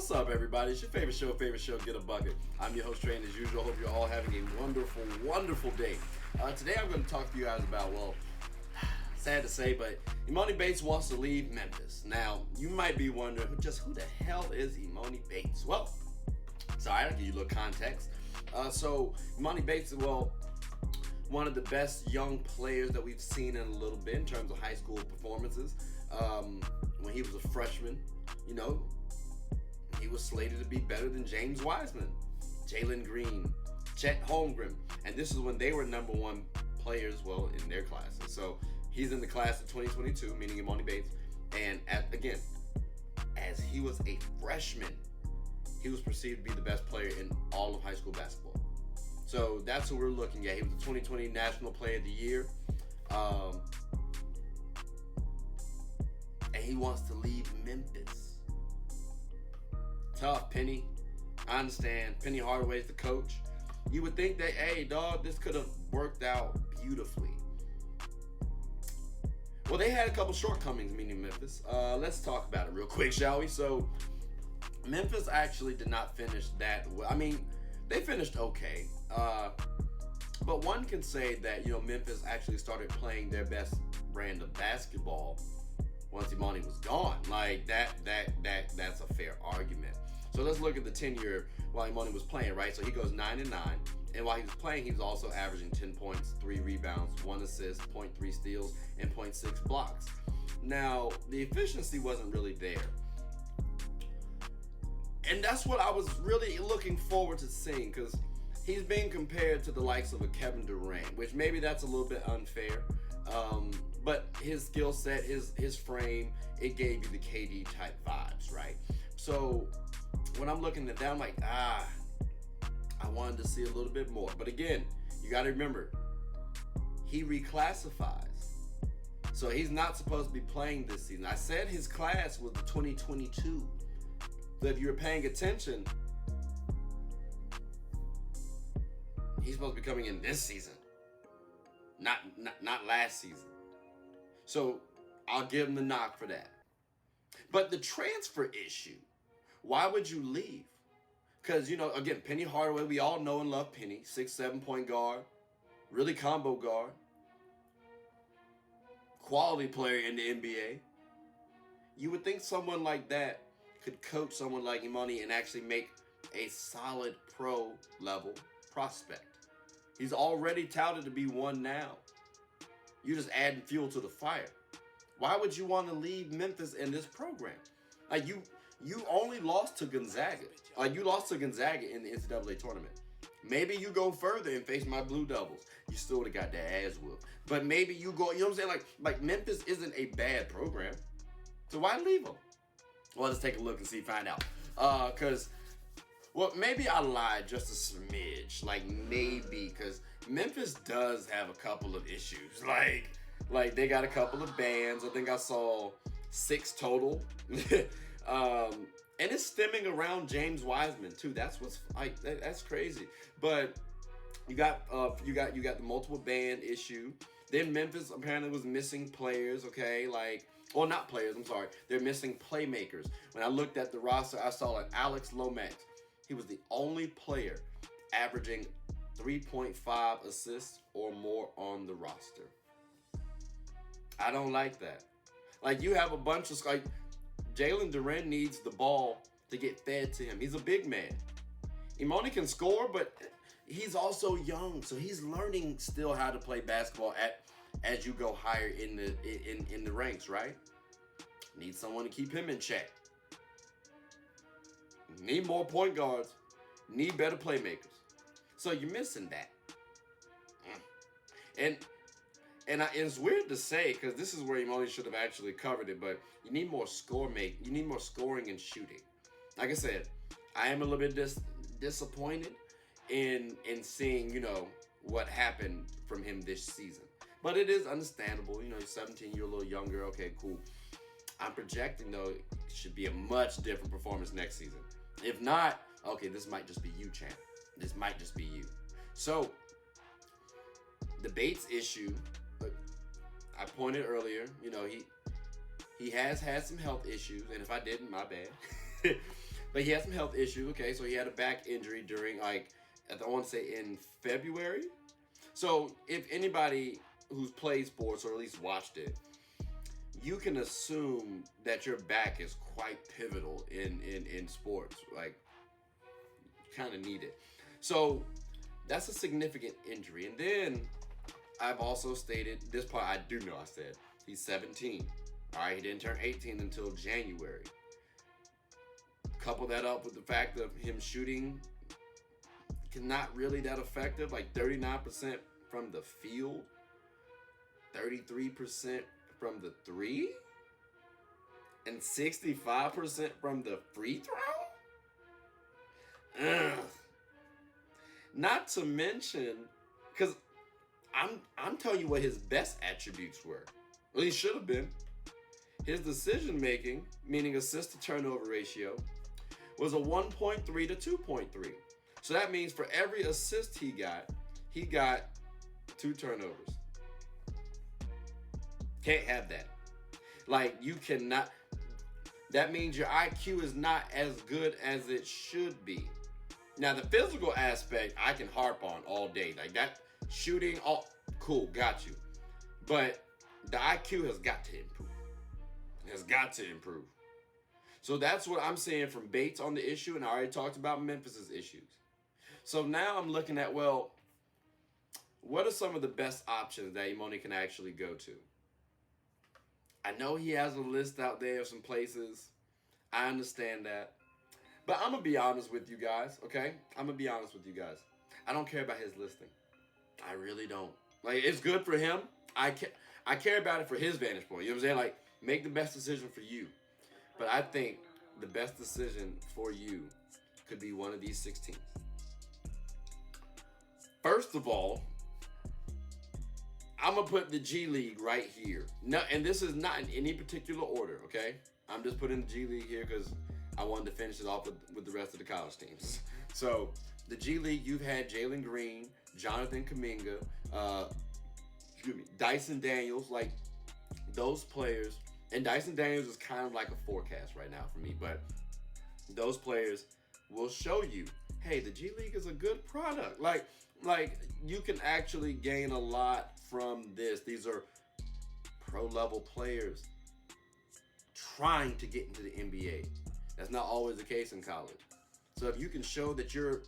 What's up, everybody? It's your favorite show, Get a Bucket. I'm your host, Trey, and as usual, hope you're all having a wonderful, wonderful day. Today I'm going to talk to you guys about, well, sad to say, but Emoni Bates wants to leave Memphis. Now, you might be wondering, just who the hell is Emoni Bates? Well, sorry, I'll give you a little context. So, Emoni Bates is, well, one of the best young players that we've seen in a little bit in terms of high school performances. When he was a freshman, you know, he was slated to be better than James Wiseman, Jalen Green, Chet Holmgren, and this is when they were number one players, well, in their classes. So he's in the class of 2022, meaning Emoni Bates, and as he was a freshman, he was perceived to be the best player in all of high school basketball. So that's who we're looking at. He was the 2020 National Player of the Year, and he wants to leave Memphis. Tough, Penny. I understand. Penny Hardaway's the coach. You would think that, hey, dog, this could have worked out beautifully. Well, they had a couple shortcomings, meaning Memphis. Let's talk about it real quick, shall we? So, Memphis actually did not finish that well. I mean, they finished okay. But one can say that, you know, Memphis actually started playing their best brand of basketball once Emoni was gone. Like, that's a fair argument. So let's look at the tenure while Emoni was playing, right? So he goes 9-9. And while he was playing, he was also averaging 10 points, 3 rebounds, 1 assist, 0.3 steals, and 0.6 blocks. Now, the efficiency wasn't really there. And that's what I was really looking forward to seeing, because he's being compared to the likes of a Kevin Durant, which maybe that's a little bit unfair. But his skill set, his frame, it gave you the KD type vibes, right? So when I'm looking at that, I'm like, I wanted to see a little bit more. But again, you got to remember, he reclassifies. So he's not supposed to be playing this season. I said his class was the 2022. So if you were paying attention, he's supposed to be coming in this season, not last season. So I'll give him the knock for that. But the transfer issue, why would you leave? Because, you know, again, Penny Hardaway, we all know and love Penny, 6'7" point guard, really combo guard, quality player in the NBA. You would think someone like that could coach someone like Emoni and actually make a solid pro level prospect. He's already touted to be one now. You're just adding fuel to the fire. Why would you want to leave Memphis in this program? Like, you only lost to Gonzaga. Like, you lost to Gonzaga in the NCAA tournament. Maybe you go further and face my Blue Devils. You still would have got that ass whooped. But maybe you go, you know what I'm saying? Like Memphis isn't a bad program. So why leave them? Well, let's take a look and find out. Well, maybe I lied just a smidge. Like, maybe, because Memphis does have a couple of issues. Like they got a couple of bans. I think I saw 6 total. And it's stemming around James Wiseman too. That's what's like. That's crazy. But you got the multiple band issue. Then Memphis apparently was missing players. Okay, not players. I'm sorry. They're missing playmakers. When I looked at the roster, I saw Alex Lomax. He was the only player averaging 3.5 assists or more on the roster. I don't like that. Like, you have a bunch of, like, Jalen Durant needs the ball to get fed to him. He's a big man. Emoni can score, but he's also young, so he's learning still how to play basketball as you go higher in the ranks, right? Need someone to keep him in check. Need more point guards. Need better playmakers. So you're missing that. And it's weird to say, because this is where Emoni should have actually covered it, but you need more You need more scoring and shooting. Like I said, I am a little bit disappointed in seeing, you know, what happened from him this season. But it is understandable. You know, he's 17, you're a little younger. Okay, cool. I'm projecting, though, it should be a much different performance next season. If not, okay, this might just be you, champ. This might just be you. So, the Bates issue, I pointed earlier, you know, he has had some health issues, and if I didn't, my bad. But he had some health issues. Okay, so he had a back injury during, like, I want to say in February. So if anybody who's played sports or at least watched it, you can assume that your back is quite pivotal in sports. Like, kind of need it. So that's a significant injury. And then I've also stated, this part I do know I said, he's 17. All right, he didn't turn 18 until January. Couple that up with the fact of him shooting not really that effective, like 39% from the field, 33% from the three, and 65% from the free throw? Ugh. Not to mention, because I'm telling you what his best attributes were. Well, he should have been. His decision making, meaning assist to turnover ratio, was a 1.3 to 2.3. So that means for every assist he got 2 turnovers. Can't have that. Like, you cannot. That means your IQ is not as good as it should be. Now, the physical aspect, I can harp on all day. Like, that shooting, all cool, got you. But the IQ has got to improve. Has got to improve. So that's what I'm saying from Bates on the issue, and I already talked about Memphis's issues. So now I'm looking at, well, what are some of the best options that Emoni can actually go to? I know he has a list out there of some places. I understand that. But I'm going to be honest with you guys, okay? I'm going to be honest with you guys. I don't care about his listing. I really don't. Like, it's good for him. I care about it for his vantage point. You know what I'm saying? Like, make the best decision for you. But I think the best decision for you could be one of these 16. First of all, I'm going to put the G League right here. No, and this is not in any particular order, okay? I'm just putting the G League here because I wanted to finish it off with the rest of the college teams. So, the G League, you've had Jalen Green, Jonathan Kuminga, Dyson Daniels, like those players. And Dyson Daniels is kind of like a forecast right now for me, but those players will show you, hey, the G League is a good product. Like you can actually gain a lot from this. These are pro-level players trying to get into the NBA. That's not always the case in college. So if you can show that you're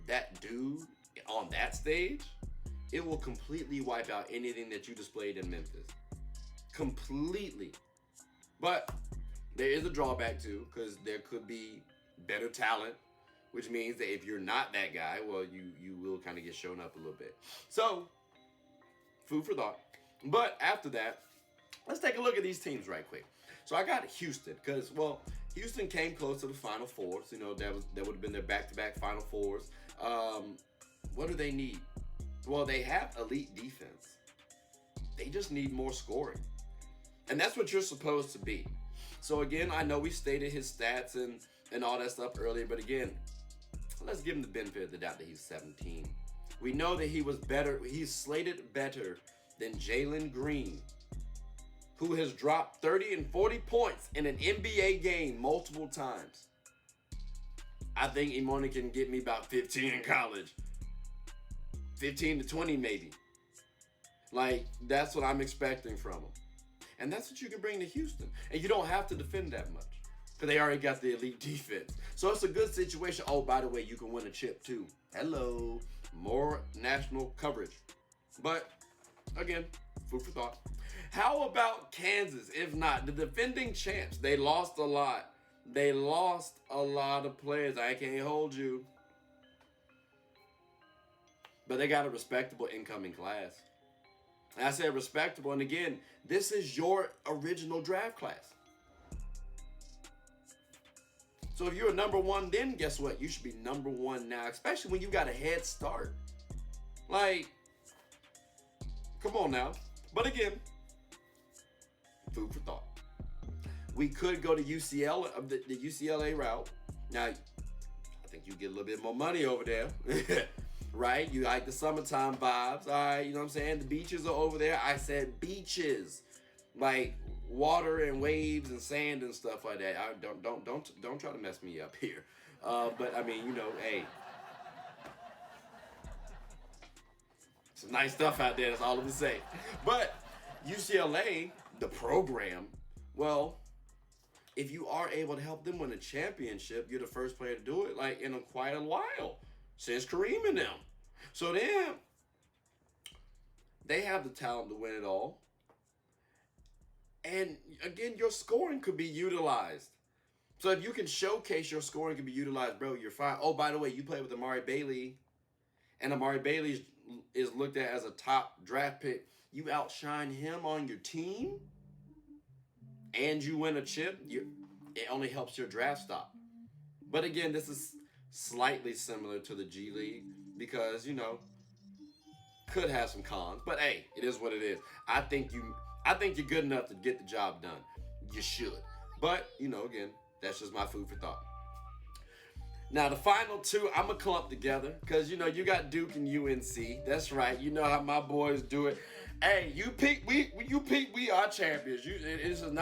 that dude on that stage, it will completely wipe out anything that you displayed in Memphis. Completely. But there is a drawback too, because there could be better talent, which means that if you're not that guy, well, you will kind of get shown up a little bit. So, food for thought. But after that, let's take a look at these teams right quick. So I got Houston, because, well, Houston came close to the Final Fours. You know, that would have been their back-to-back Final Fours. What do they need? Well, they have elite defense. They just need more scoring. And that's what you're supposed to be. So again, I know we stated his stats and all that stuff earlier, but again, let's give him the benefit of the doubt that he's 17. We know that he was better. He's slated better than Jalen Green, who has dropped 30 and 40 points in an NBA game multiple times. I think Emoni can get me about 15 in college. 15 to 20 maybe. Like, that's what I'm expecting from him. And that's what you can bring to Houston. And you don't have to defend that much, because they already got the elite defense. So it's a good situation. Oh, by the way, you can win a chip too. Hello. More national coverage. But, again, food for thought. How about Kansas? If not, the defending champs, they lost a lot. They lost a lot of players. I can't hold you. But they got a respectable incoming class. And I said respectable. And again, this is your original draft class. So if you're a number one, then guess what? You should be number one now, especially when you got a head start. Like, come on now. But again, food for thought. We could go to UCL, the UCLA route. Now, I think you get a little bit more money over there. Right? You like the summertime vibes. All right, you know what I'm saying? The beaches are over there. I said beaches. Like, water and waves and sand and stuff like that. I don't try to mess me up here. But I mean, you know, hey, some nice stuff out there. That's all I'm gonna say. But UCLA, the program, well, if you are able to help them win a championship, you're the first player to do it, like in quite a while since Kareem and them. So then they have the talent to win it all. And again, your scoring could be utilized. So if you can showcase your scoring can be utilized, bro, you're fine. Oh, by the way, you play with Amari Bailey, and Amari Bailey is looked at as a top draft pick. You outshine him on your team, and you win a chip. It only helps your draft stock. But again, this is slightly similar to the G League because, you know, could have some cons. But hey, it is what it is. I think you're good enough to get the job done. You should. But, you know, again, that's just my food for thought. Now, the final two, I'm going to clump together because, you know, you got Duke and UNC. That's right. You know how my boys do it. Hey, you peak, we are champions. This is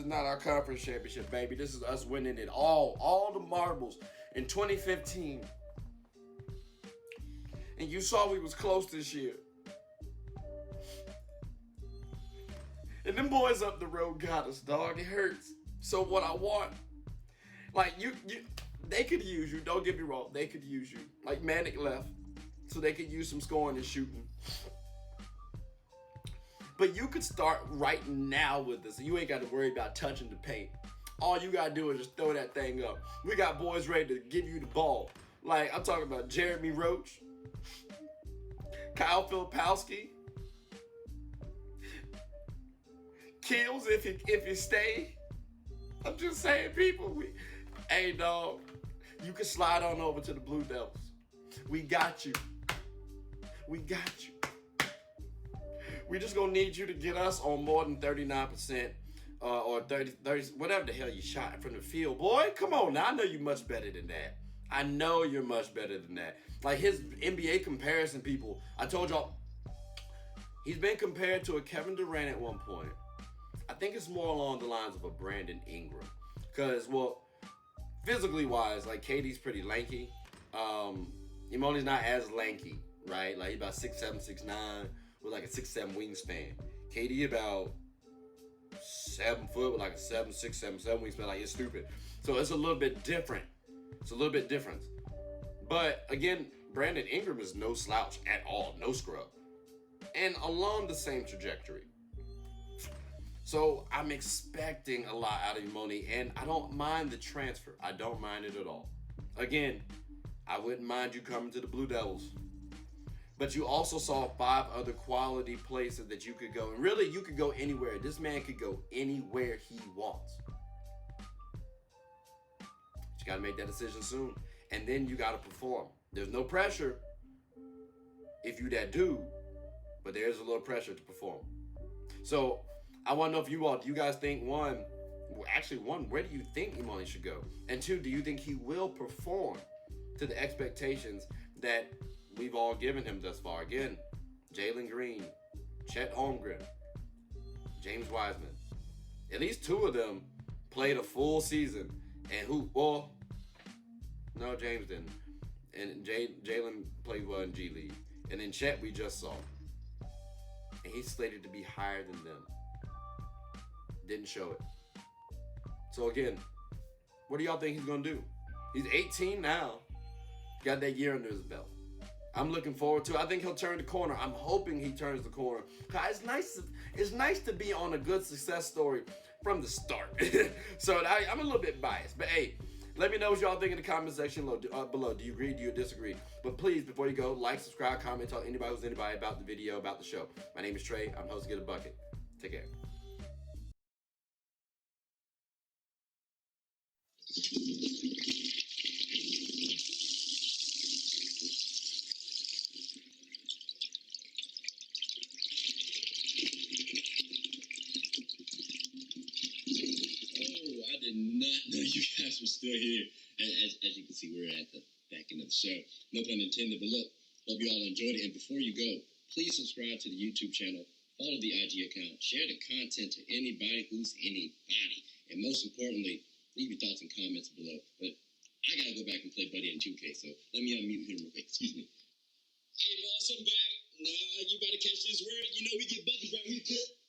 not our conference championship, baby. This is us winning it all the marbles in 2015. And you saw we was close this year. And them boys up the road got us, dog. It hurts. So what I want, like they could use you. Don't get me wrong. They could use you. Like Manic left, so they could use some scoring and shooting. But you could start right now with this. You ain't got to worry about touching the paint. All you got to do is just throw that thing up. We got boys ready to give you the ball. Like, I'm talking about Jeremy Roach, Kyle Filipowski, Kills if he stay. I'm just saying, people. Hey, dog, you can slide on over to the Blue Devils. We got you. We got you. We just gonna need you to get us on more than 39% or 30, whatever the hell you shot from the field. Boy, come on now. I know you're much better than that. I know you're much better than that. Like his NBA comparison, people, I told y'all, he's been compared to a Kevin Durant at one point. I think it's more along the lines of a Brandon Ingram. Because, well, physically wise, like KD's pretty lanky. Emoni's not as lanky, right? Like he's about 6'7", 6'9", with like a 6'7" wingspan. KD about 7 foot with like a 7'6", 7'7" wingspan. Like it's stupid. So it's a little bit different. But again, Brandon Ingram is no slouch at all, no scrub, and along the same trajectory. So I'm expecting a lot out of Emoni, and I don't mind the transfer. I don't mind it at all. Again, I wouldn't mind you coming to the Blue Devils. But you also saw 5 other quality places that you could go. And really, you could go anywhere. This man could go anywhere he wants. You got to make that decision soon. And then you got to perform. There's no pressure if you that dude. But there's a little pressure to perform. So I want to know if you all, do you guys think, one, where do you think Emoni should go? And 2, do you think he will perform to the expectations that we've all given him thus far? Again, Jalen Green, Chet Holmgren, James Wiseman. At least 2 of them played a full season. And no, James didn't. And Jalen played well in G League. And then Chet we just saw. And he's slated to be higher than them. Didn't show it. So again, what do y'all think he's going to do? He's 18 now. Got that year under his belt. I'm looking forward to it. I think he'll turn the corner. I'm hoping he turns the corner. It's nice to be on a good success story from the start. So I'm a little bit biased. But hey, let me know what y'all think in the comment section below. Do you agree? Do you disagree? But please, before you go, like, subscribe, comment, tell anybody about the video, about the show. My name is Trey. I'm host of Get a Bucket. Take care. You guys were still here. As you can see, we're at the back end of the show. No pun intended, but look, hope you all enjoyed it. And before you go, please subscribe to the YouTube channel. Follow the IG account. Share the content to anybody who's anybody. And most importantly, leave your thoughts and comments below. But I gotta go back and play Buddy in 2K, so let me unmute him real quick. Excuse me. Hey, boss, I'm back. Nah, you better catch this word. You know we get buckets right here.